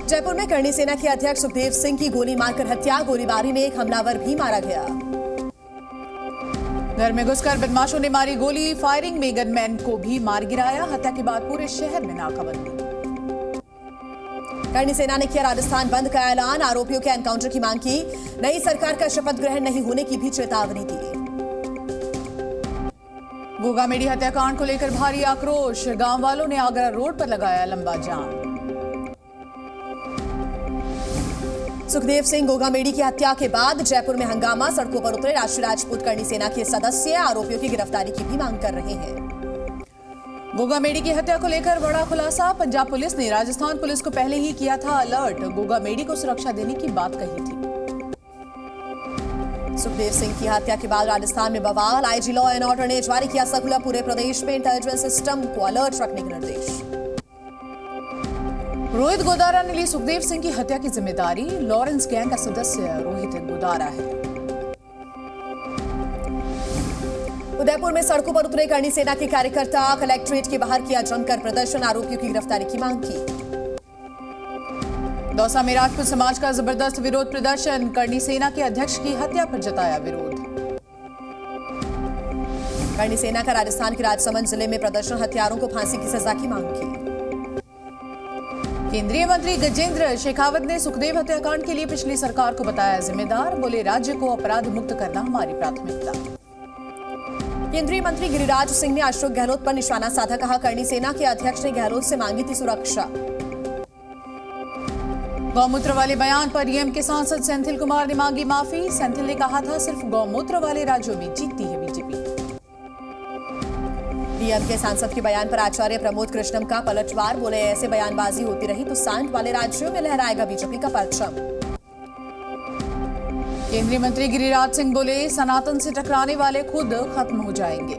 जयपुर में करणी सेना के अध्यक्ष सुखदेव सिंह की गोली मारकर हत्या। गोलीबारी में एक हमलावर भी मारा गया। घर में घुसकर बदमाशों ने मारी गोली। फायरिंग में गनमैन को भी मार गिराया। हत्या के बाद पूरे शहर में नाकाबंदी। करणी सेना ने किया राजस्थान बंद का ऐलान। आरोपियों के एनकाउंटर की मांग की। नई सरकार का शपथ ग्रहण नहीं होने की भी चेतावनी दी। गोगामेडी हत्याकांड को लेकर भारी आक्रोश। गांव वालों ने आगरा रोड पर लगाया लंबा जाम। सुखदेव सिंह गोगामेडी की हत्या के बाद जयपुर में हंगामा। सड़कों पर उतरे राष्ट्रीय राजपूत करणी सेना के सदस्य। आरोपियों की गिरफ्तारी की भी मांग कर रहे हैं। गोगामेडी की हत्या को लेकर बड़ा खुलासा। पंजाब पुलिस ने राजस्थान पुलिस को पहले ही किया था अलर्ट। गोगामेडी को सुरक्षा देने की बात कही थी। सुखदेव सिंह की हत्या के बाद राजस्थान में बवाल। आईजी लॉ एंड ऑर्डर ने जारी किया सर्कुलर। पूरे प्रदेश में इंटेलिजेंस सिस्टम को अलर्ट रखने के निर्देश। रोहित गोदारा ने ली सुखदेव सिंह की हत्या की जिम्मेदारी। लॉरेंस गैंग का सदस्य रोहित गोदारा है। उदयपुर में सड़कों पर उतरे करणी सेना के कार्यकर्ता। कलेक्ट्रेट के बाहर किया जमकर प्रदर्शन। आरोपियों की गिरफ्तारी की मांग की। दौसा में राजपूत समाज का जबरदस्त विरोध प्रदर्शन। करणी सेना के अध्यक्ष की हत्या पर जताया विरोध। करणी सेना का राजस्थान के राजसमंद जिले में प्रदर्शन। हत्यारों को फांसी की सजा की मांग की। केंद्रीय मंत्री गजेंद्र शेखावत ने सुखदेव हत्याकांड के लिए पिछली सरकार को बताया जिम्मेदार। बोले राज्य को अपराध मुक्त करना हमारी प्राथमिकता। केंद्रीय मंत्री गिरिराज सिंह ने अशोक गहलोत पर निशाना साधा। कहा करणी सेना के अध्यक्ष ने गहलोत से मांगी थी सुरक्षा। गौमूत्र वाले बयान पर डीएम के सांसद सेंथिल कुमार ने मांगी माफी। सेंथिल ने कहा था सिर्फ गौमूत्र वाले राज्यों में जीतती है बीजेपी। डीएम के सांसद के बयान पर आचार्य प्रमोद कृष्णम का पलटवार। बोले ऐसे बयानबाजी होती रही तो सांड वाले राज्यों में लहराएगा बीजेपी का परचम। केंद्रीय मंत्री गिरिराज सिंह बोले सनातन से टकराने वाले खुद खत्म हो जाएंगे।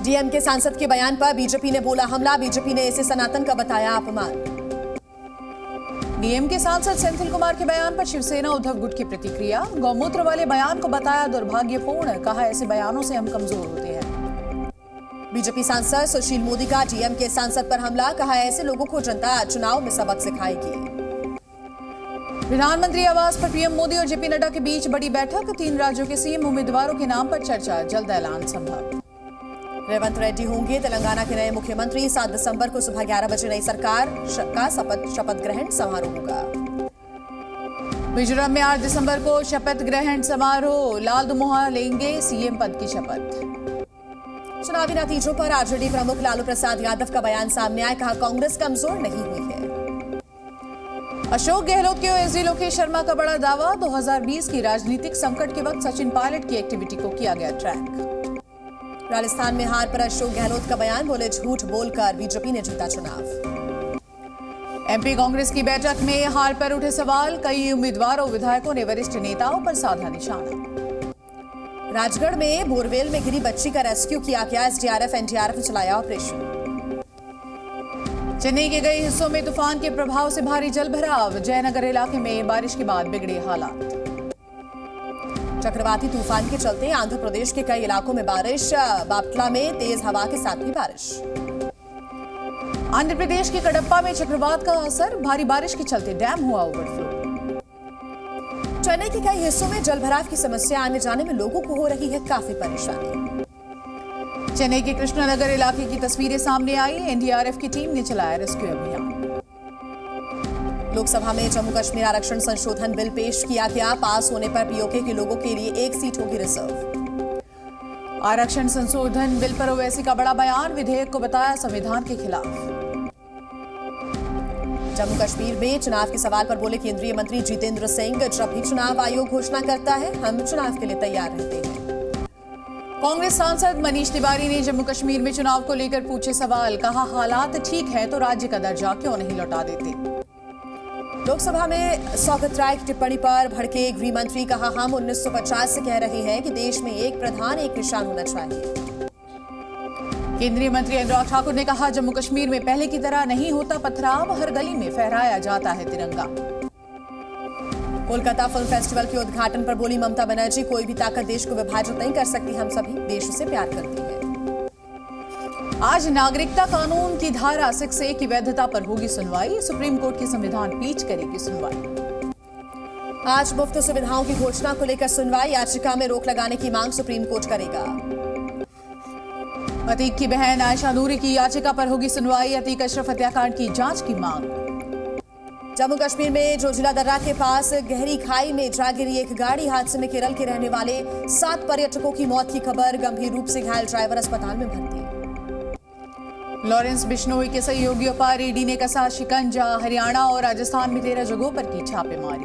डीएम के सांसद के बयान पर बीजेपी ने बोला हमला। बीजेपी ने इसे सनातन का बताया अपमान। डीएम के सांसद सेंथिल कुमार के बयान पर शिवसेना उद्धव गुट की प्रतिक्रिया। गौमूत्र वाले बयान को बताया दुर्भाग्यपूर्ण। कहा ऐसे बयानों से हम कमजोर होते हैं। बीजेपी सांसद सुशील मोदी का डीएम के सांसद पर हमला। कहा ऐसे लोगों को जनता चुनाव में सबक सिखाएगी। प्रधानमंत्री आवास पर पीएम मोदी और जेपी नड्डा के बीच बड़ी बैठक। 3 राज्यों के सीएम उम्मीदवारों के नाम पर चर्चा। जल्द ऐलान संभव। रेवंत रेड्डी होंगे तेलंगाना के नए मुख्यमंत्री। 7 दिसंबर को सुबह 11 बजे नई सरकार का शपथ ग्रहण समारोह होगा। मिजोरम में 8 दिसंबर को शपथ ग्रहण समारोह। लालदुमोहा लेंगे सीएम पद की शपथ। चुनावी नतीजों पर आरजेडी प्रमुख लालू प्रसाद यादव का बयान सामने आया। कहा कांग्रेस कमजोर नहीं हुई है। अशोक गहलोत के ओएसडी लोकेश शर्मा का बड़ा दावा। 2020 की राजनीतिक संकट के वक्त सचिन पायलट की एक्टिविटी को किया गया ट्रैक। राजस्थान में हार पर अशोक गहलोत का बयान। बोले झूठ बोलकर बीजेपी ने जीता चुनाव। एमपी कांग्रेस की बैठक में हार पर उठे सवाल। कई उम्मीदवारों विधायकों ने वरिष्ठ नेताओं पर साधा निशाना। राजगढ़ में बोरवेल में गिरी बच्ची का रेस्क्यू किया गया। एसडीआरएफ एनडीआरएफ ने चलाया ऑपरेशन। चेन्नई के कई हिस्सों में तूफान के प्रभाव से भारी जलभराव। जयनगर इलाके में बारिश के बाद बिगड़े हालात। चक्रवाती तूफान के चलते आंध्र प्रदेश के कई इलाकों में बारिश। बापटला में तेज हवा के साथ भी बारिश। आंध्र प्रदेश के कडप्पा में चक्रवात का असर। भारी बारिश के चलते डैम हुआ ओवरफ्लो। चेन्नई के कई हिस्सों में जलभराव की समस्या आने जाने में लोगों को हो रही है काफी परेशानी। चेन्नई के कृष्णनगर इलाके की तस्वीरें सामने आई। एनडीआरएफ की टीम ने चलाया रेस्क्यू अभियान। लोकसभा में जम्मू कश्मीर आरक्षण संशोधन बिल पेश किया गया। पास होने पर पीओके के लोगों के लिए 1 सीट होगी रिजर्व। आरक्षण संशोधन बिल पर ओवैसी का बड़ा बयान। विधेयक को बताया संविधान के खिलाफ। जम्मू कश्मीर में चुनाव के सवाल पर बोले केंद्रीय मंत्री जितेंद्र सिंह। जब भी चुनाव आयोग घोषणा करता है हम चुनाव के लिए तैयार रहते हैं। कांग्रेस सांसद मनीष तिवारी ने जम्मू कश्मीर में चुनाव को लेकर पूछे सवाल। कहा हालात ठीक है तो राज्य का दर्जा क्यों नहीं लौटा देते। लोकसभा में सौगत राय की टिप्पणी पर भड़के गृह मंत्री। कहा हम 1950 से कह रहे हैं कि देश में एक प्रधान एक निशान होना चाहिए। केंद्रीय मंत्री अनुराग ठाकुर ने कहा जम्मू कश्मीर में पहले की तरह नहीं होता पथराव। हर गली में फहराया जाता है तिरंगा। कोलकाता फिल्म फेस्टिवल के उद्घाटन पर बोली ममता बनर्जी। कोई भी ताकत देश को विभाजित नहीं कर सकती। हम सभी देश से प्यार करते हैं। आज नागरिकता कानून की धारा 6A की वैधता पर होगी सुनवाई। सुप्रीम कोर्ट की संविधान पीठ करेगी सुनवाई। आज मुफ्त सुविधाओं की घोषणा को लेकर सुनवाई। याचिका में रोक लगाने की मांग सुप्रीम कोर्ट करेगा। अतीक की बहन आयशा नूरी की याचिका पर होगी सुनवाई। अतीक अशरफ हत्याकांड की जांच की मांग। जम्मू कश्मीर में जोजिला दर्रा के पास गहरी खाई में जा गिरी एक गाड़ी। हादसे में केरल के रहने वाले 7 पर्यटकों की मौत की खबर। गंभीर रूप से घायल ड्राइवर अस्पताल में भर्ती। लॉरेंस बिश्नोई के सहयोगियों पर ईडी ने कसा शिकंजा। हरियाणा और राजस्थान में 13 जगहों पर की छापेमारी।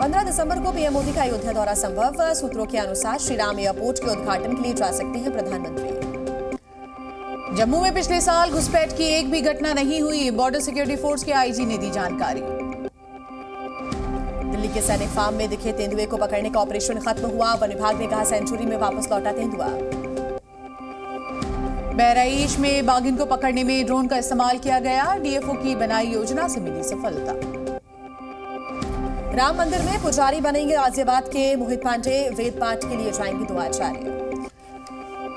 15 दिसंबर को पीएम मोदी का अयोध्या दौरा संभव। सूत्रों के अनुसार श्रीराम एयरपोर्ट के उद्घाटन के लिए जा सकते हैं प्रधानमंत्री। जम्मू में पिछले साल घुसपैठ की एक भी घटना नहीं हुई। बॉर्डर सिक्योरिटी फोर्स के आईजी ने दी जानकारी। दिल्ली के सैनिक फार्म में दिखे तेंदुए को पकड़ने का ऑपरेशन खत्म हुआ। वन विभाग ने कहा सेंचुरी में वापस लौटा तेंदुआ। बहराइच में बाघिन को पकड़ने में ड्रोन का इस्तेमाल किया गया। डीएफओ की बनाई योजना से मिली सफलता। राम मंदिर में पुजारी बनेंगे गाजियाबाद के मोहित पांडे। वेद पाठ के लिए जाएंगे 2 आचार्य।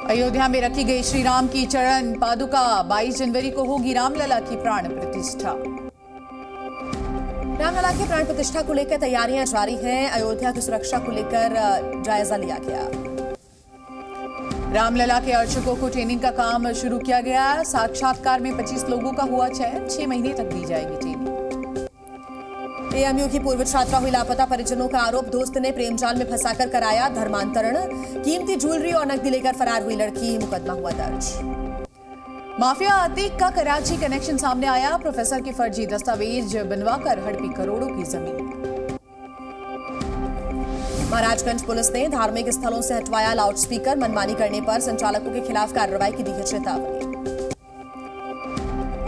अयोध्या में रखी गई श्री राम की चरण पादुका। 22 जनवरी को होगी रामलला की प्राण प्रतिष्ठा। रामलला की प्राण प्रतिष्ठा को लेकर तैयारियां जारी हैं। अयोध्या की सुरक्षा को लेकर जायजा लिया गया। रामलला के अर्चकों को ट्रेनिंग का काम शुरू किया गया। साक्षात्कार में 25 लोगों का हुआ चयन। 6 महीने तक दी जाएगी ट्रेनिंग। एएमयू की पूर्व छात्रा हुई लापता। परिजनों का आरोप दोस्त ने प्रेमजाल में फंसाकर कराया धर्मांतरण। कीमती ज्वेलरी और नकदी लेकर फरार हुई लड़की। मुकदमा हुआ दर्ज। माफिया अतीक का कराची कनेक्शन सामने आया। प्रोफेसर के फर्जी दस्तावेज बनवाकर हड़पी करोड़ों की जमीन। महाराजगंज पुलिस ने धार्मिक स्थलों से हटवाया लाउडस्पीकर। मनमानी करने पर संचालकों के खिलाफ कार्रवाई की दी है चेतावनी।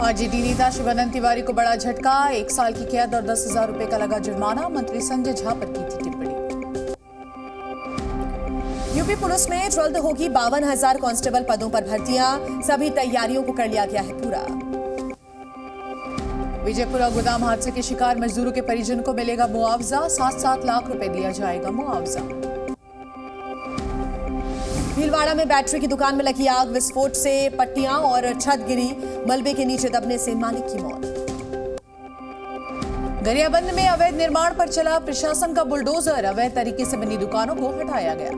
आरजेडी नेता शिवानंद तिवारी को बड़ा झटका। 1 साल की कैद और 10,000 रुपए का लगा जुर्माना। मंत्री संजय झा पर की थी टिप्पणी। यूपी पुलिस में जल्द होगी 52,000 कांस्टेबल पदों पर भर्तियां। सभी तैयारियों को कर लिया गया है पूरा। विजयपुरा गोदाम हादसे के शिकार मजदूरों के परिजन को मिलेगा मुआवजा। 7-7 लाख रुपए दिया जाएगा मुआवजा। भीलवाड़ा में बैटरी की दुकान में लगी आग। विस्फोट से पट्टियां और छत गिरी। मलबे के नीचे दबने से मालिक की मौत। गरियाबंद में अवैध निर्माण पर चला प्रशासन का बुलडोजर। अवैध तरीके से बनी दुकानों को हटाया गया।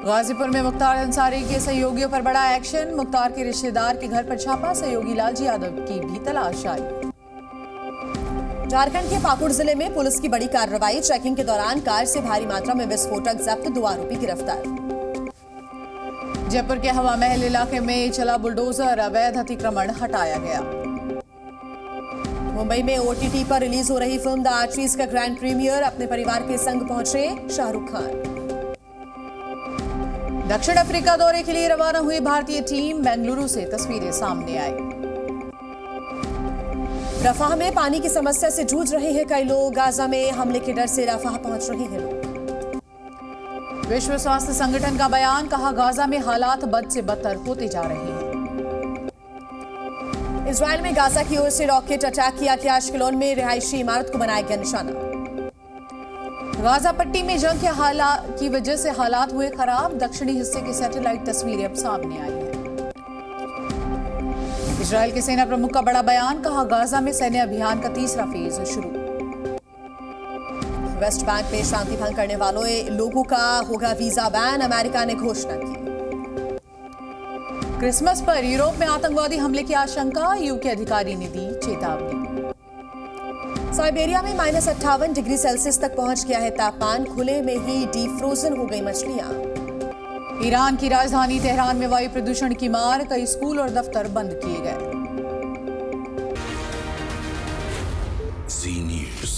गाजीपुर में मुख्तार अंसारी के सहयोगियों पर बड़ा एक्शन। मुख्तार के रिश्तेदार के घर पर छापा। सहयोगी लालजी यादव की भी तलाश आई। झारखंड के पाकुड़ जिले में पुलिस की बड़ी कार्रवाई। चेकिंग के दौरान कार से भारी मात्रा में विस्फोटक जब्त। 2 आरोपी गिरफ्तार। जयपुर के हवा महल इलाके में चला बुलडोजर। अवैध अतिक्रमण हटाया गया। मुंबई में ओटीटी पर रिलीज हो रही फिल्म द आर्चरीज का ग्रैंड प्रीमियर। अपने परिवार के संग पहुंचे शाहरुख खान। दक्षिण अफ्रीका दौरे के लिए रवाना हुई भारतीय टीम। बेंगलुरु से तस्वीरें सामने आई। रफाह में पानी की समस्या से जूझ रहे हैं कई लोग। गाजा में हमले के डर से रफाह पहुंच रहे हैं लोग। विश्व स्वास्थ्य संगठन का बयान। कहा गाजा में हालात बद से बदतर होते जा रहे हैं। इजरायल में गाजा की ओर से रॉकेट अटैक किया गया। अश्केलोन में रिहायशी इमारत को बनाया गया निशाना। गाजा पट्टी में जंग की वजह से हालात हुए खराब। दक्षिणी हिस्से की सैटेलाइट तस्वीरें अब सामने आई हैं। इजरायल के सेना प्रमुख का बड़ा बयान। कहा गाजा में सैन्य अभियान का 3रा फेज शुरू। वेस्ट बैंक में शांति भंग करने वालों लोगों का होगा वीजा बैन। अमेरिका ने घोषणा की। क्रिसमस पर यूरोप में आतंकवादी हमले की आशंका। यूके अधिकारी ने दी चेतावनी। साइबेरिया में -58 डिग्री सेल्सियस तक पहुंच गया है तापमान। खुले में ही डीप फ्रोजन हो गई मछलियां। ईरान की राजधानी तेहरान में वायु प्रदूषण की मार। कई स्कूल और दफ्तर बंद किए गए। Z News।